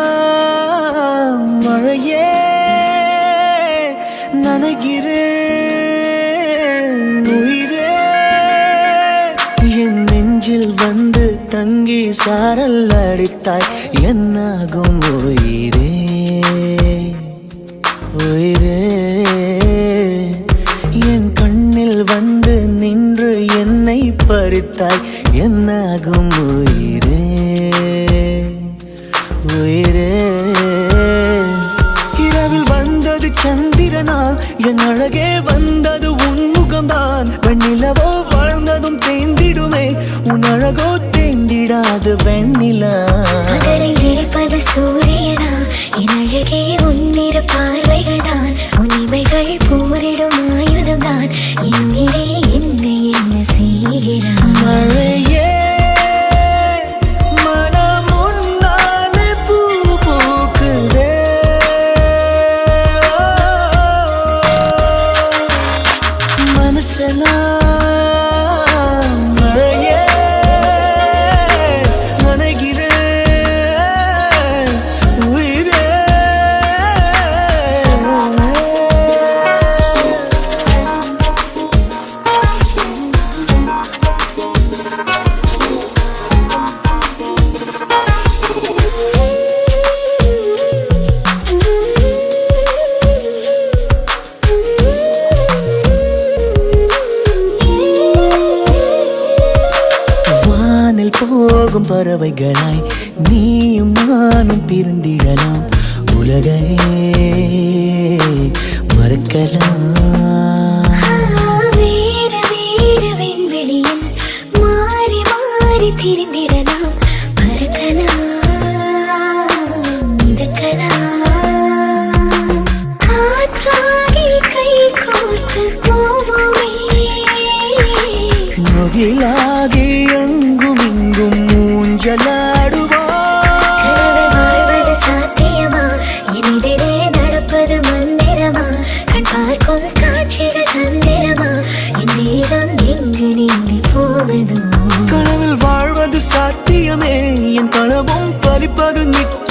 மனசெல்லாம் மழையே நனைகிறேன் உயிரே என் நெஞ்சில் வந்து தங்கி சாரல் அடித்தாய் என்னாகும் உயிரே உயிரே என் கண்ணில் வந்து நின்று என்னை பறித்தாய் என்னாகும் உயிரே உயிரே இரவில் வந்தது சந்திரனா என் அழகே வந்தது உன் முகம்தான் வெண்ணிலவோ வாழ்ந்ததும் தேந்திடுமே உன் அழகோ தேந்திடாது வெண்ணிலா இருப்பது சூரியனா என் அழகே உன்னிரு பார்வைகள் தான் உன்னிமைகள் போரிடும் ஆயுதம் தான் என் உயிரே என்னை என்ன செய்கிறான் மழையே போகும் பறவைகளாய் நீயும் நானும் பிரிந்திடலாம் உலகையே மறக்கலாம் வேறு வேறு விண்வெளியில் மாறி மாறி திரிந்திடலாம் பறக்கலாம் மிதக்கலாம் காற்றாகி கை கோர்த்து போவோமே முகிலாகி எங்கும் இங்கும் மூஞ்சலாடுவாழ்வது சாத்தியமா எதிரே நடப்பது மந்திரமா கண் பார்க்கும் காட்சிகள் தந்திரமா என் தேகம் எங்கு நீங்கி போவதோ கனவில் வாழ்வது சாத்தியமே என் கனவும் பலிப்பது நித்தியம்